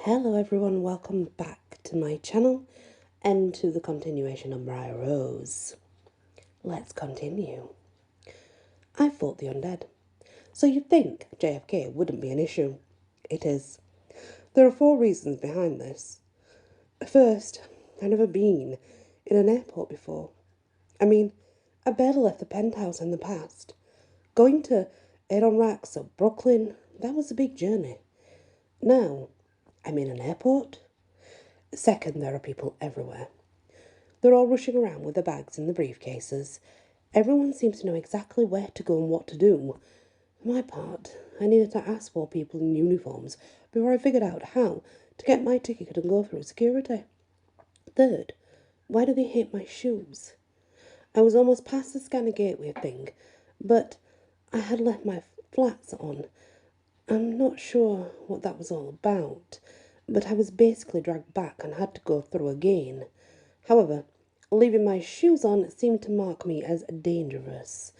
Hello everyone, welcome back to my channel and to the continuation of Bryar Rose. Let's continue. I fought the undead. So you'd think JFK wouldn't be an issue. It is. There are 4 reasons behind this. First, I've never been in an airport before. I barely left the penthouse in the past. Going to Aaron Racks or Brooklyn, that was a big journey. Now, I'm in an airport. Second, there are people everywhere. They're all rushing around with their bags and the briefcases. Everyone seems to know exactly where to go and what to do. For my part, I needed to ask 4 people in uniforms before I figured out how to get my ticket and go through security. Third, why do they hate my shoes? I was almost past the scanner gateway thing, but I had left my flats on. I'm not sure what that was all about, but I was basically dragged back and had to go through again. However, leaving my shoes on seemed to mark me as dangerous.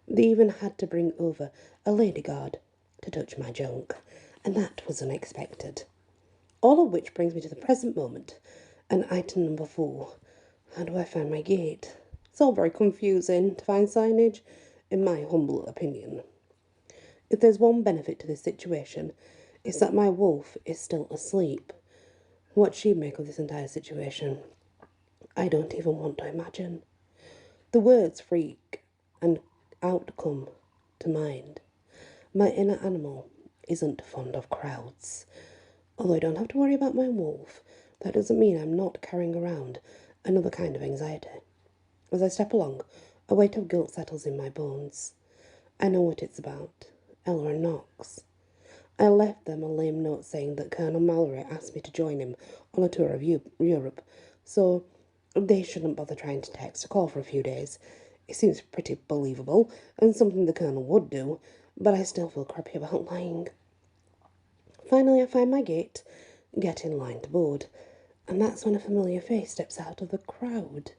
They even had to bring over a lady guard to touch my junk, and that was unexpected. All of which brings me to the present moment, and item number 4. How do I find my gate? It's all very confusing to find signage, in my humble opinion. If there's one benefit to this situation, it's that my wolf is still asleep. What she'd make of this entire situation, I don't even want to imagine. The words freak and outcome to mind. My inner animal isn't fond of crowds. Although I don't have to worry about my wolf, that doesn't mean I'm not carrying around another kind of anxiety. As I step along, a weight of guilt settles in my bones. I know what it's about. Ella and Knox. I left them a lame note saying that Colonel Mallory asked me to join him on a tour of Europe, so they shouldn't bother trying to text or call for a few days. It seems pretty believable, and something the Colonel would do, but I still feel crappy about lying. Finally, I find my gate, get in line to board, and that's when a familiar face steps out of the crowd.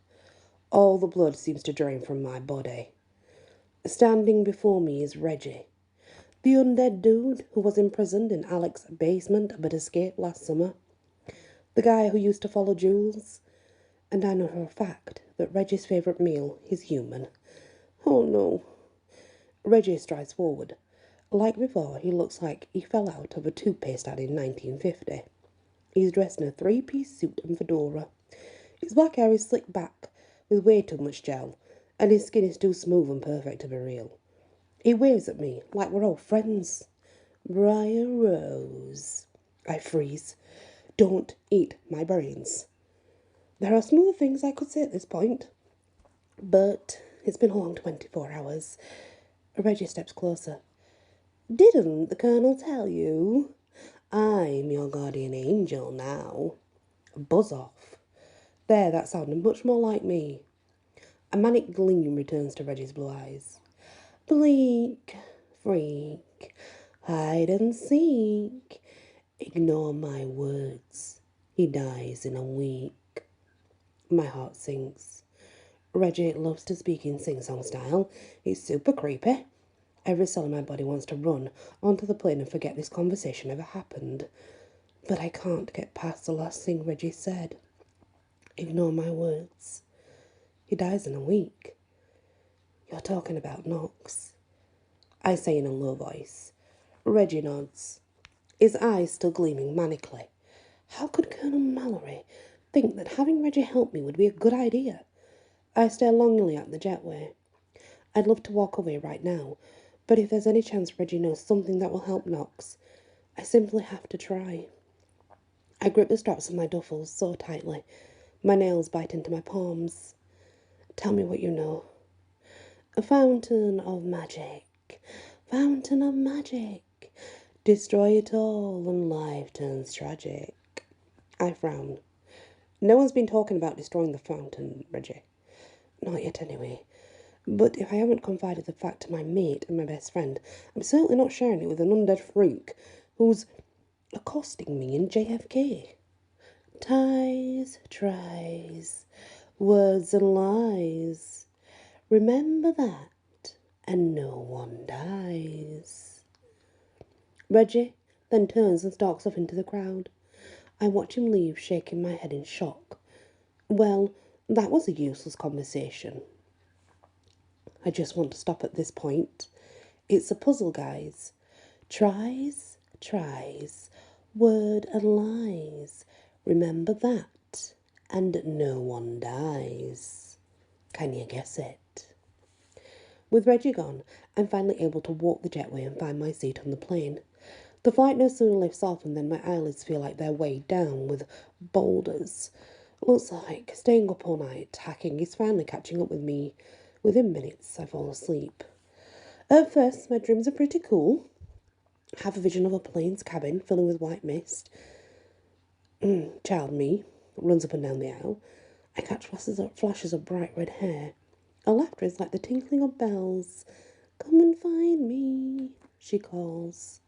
All the blood seems to drain from my body. Standing before me is Reggie, the undead dude who was imprisoned in Alex's basement but escaped last summer. The guy who used to follow Jules. And I know for a fact that Reggie's favourite meal is human. Oh no. Reggie strides forward. Like before, he looks like he fell out of a toothpaste ad in 1950. He's dressed in a 3-piece suit and fedora. His black hair is slicked back with way too much gel, and his skin is too smooth and perfect to be real. He waves at me like we're all friends. Bryar Rose. I freeze. Don't eat my brains. There are smoother things I could say at this point, but it's been a long 24 hours. Reggie steps closer. Didn't the Colonel tell you? I'm your guardian angel now. Buzz off. There, that sounded much more like me. A manic gleam returns to Reggie's blue eyes. Bleak, freak, hide and seek. Ignore my words. He dies in a week. My heart sinks. Reggie loves to speak in sing-song style. He's super creepy. Every cell in my body wants to run onto the plane and forget this conversation ever happened. But I can't get past the last thing Reggie said. Ignore my words. He dies in a week. You're talking about Knox. I say in a low voice. Reggie nods, his eyes still gleaming manically. How could Colonel Mallory think that having Reggie help me would be a good idea? I stare longingly at the jetway. I'd love to walk away right now, but if there's any chance Reggie knows something that will help Knox, I simply have to try. I grip the straps of my duffels so tightly, my nails bite into my palms. Tell me what you know. A fountain of magic, fountain of magic. Destroy it all and life turns tragic. I frown. No one's been talking about destroying the fountain, Reggie. Not yet, anyway. But if I haven't confided the fact to my mate and my best friend, I'm certainly not sharing it with an undead freak who's accosting me in JFK. Ties, tries, words and lies. Remember that, and no one dies. Reggie then turns and stalks off into the crowd. I watch him leave, shaking my head in shock. Well, that was a useless conversation. I just want to stop at this point. It's a puzzle, guys. Tries, word and lies. Remember that. And no one dies. Can you guess it? With Reggie gone, I'm finally able to walk the jetway and find my seat on the plane. The flight no sooner lifts off and then my eyelids feel like they're weighed down with boulders. Looks like staying up all night hacking is finally catching up with me. Within minutes, I fall asleep. At first, my dreams are pretty cool. Have a vision of a plane's cabin filling with white mist. Child me runs up and down the aisle. I catch flashes of bright red hair. Her laughter is like the tinkling of bells. Come and find me, she calls.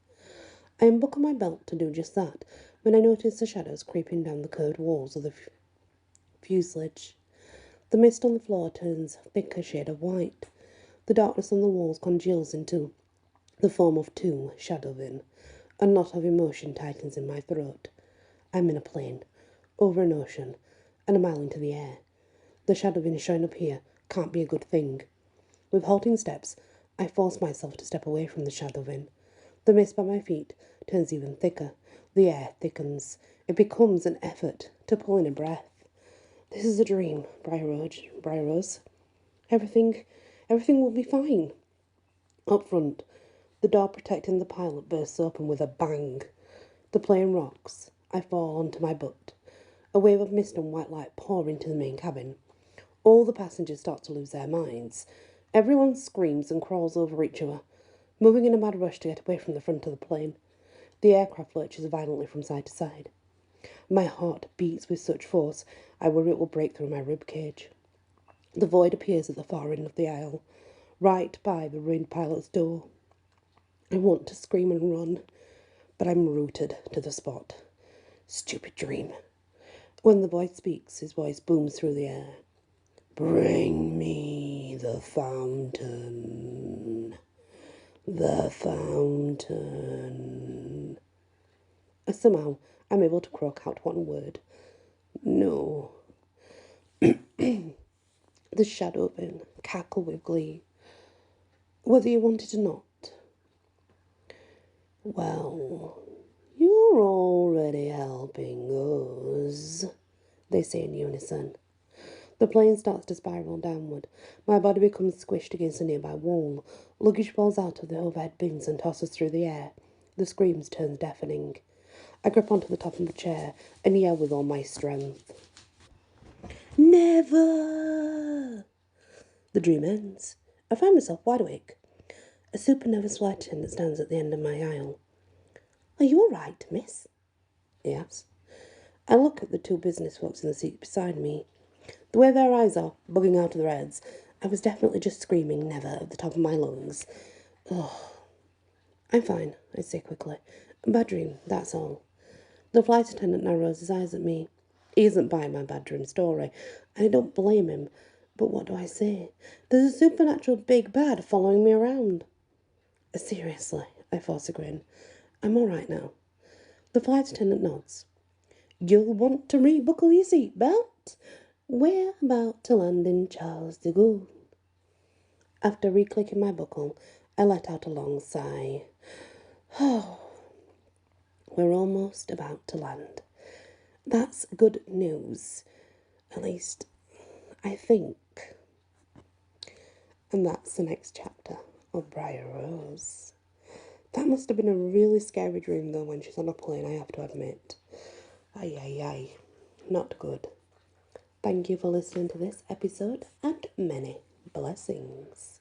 I unbuckle my belt to do just that when I notice the shadows creeping down the curved walls of the fuselage. The mist on the floor turns a thicker shade of white. The darkness on the walls congeals into the form of two shadowmen. A knot of emotion tightens in my throat. I'm in a plane, over an ocean, and a mile into the air. The shadowmen showing up here can't be a good thing. With halting steps, I force myself to step away from the shadowmen. The mist by my feet turns even thicker. The air thickens. It becomes an effort to pull in a breath. This is a dream, Bryar Rose. Everything will be fine. Up front, the door protecting the pilot bursts open with a bang. The plane rocks. I fall onto my butt. A wave of mist and white light pour into the main cabin. All the passengers start to lose their minds. Everyone screams and crawls over each other, moving in a mad rush to get away from the front of the plane. The aircraft lurches violently from side to side. My heart beats with such force, I worry it will break through my rib cage. The void appears at the far end of the aisle, right by the ruined pilot's door. I want to scream and run, but I'm rooted to the spot. Stupid dream. When the voice speaks, his voice booms through the air. Bring me the fountain. The fountain. Somehow, I'm able to croak out one word. No. The shadowmen cackle with glee. Whether you want it or not. Well, you're already helping us, they say in unison. The plane starts to spiral downward. My body becomes squished against a nearby wall. Luggage falls out of the overhead bins and tosses through the air. The screams turn deafening. I grip onto the top of the chair and yell with all my strength. Never! The dream ends. I find myself wide awake. A super nervous flight attendant stands at the end of my aisle. Are you all right, miss? He asks. I look at the two business folks in the seat beside me. The way their eyes are bugging out of their heads, I was definitely just screaming never at the top of my lungs. Ugh. I'm fine, I say quickly. A bad dream, that's all. The flight attendant narrows his eyes at me. He isn't buying my bad dream story, and I don't blame him. But what do I say? There's a supernatural big bad following me around. Seriously, I force a grin. I'm all right now. The flight attendant nods. You'll want to rebuckle your seatbelt. We're about to land in Charles de Gaulle. After reclicking my buckle, I let out a long sigh. Oh, we're almost about to land. That's good news. At least, I think. And that's the next chapter of Bryar Rose. That must have been a really scary dream, though, when she's on a plane, I have to admit. Ay. Not good. Thank you for listening to this episode, and many blessings.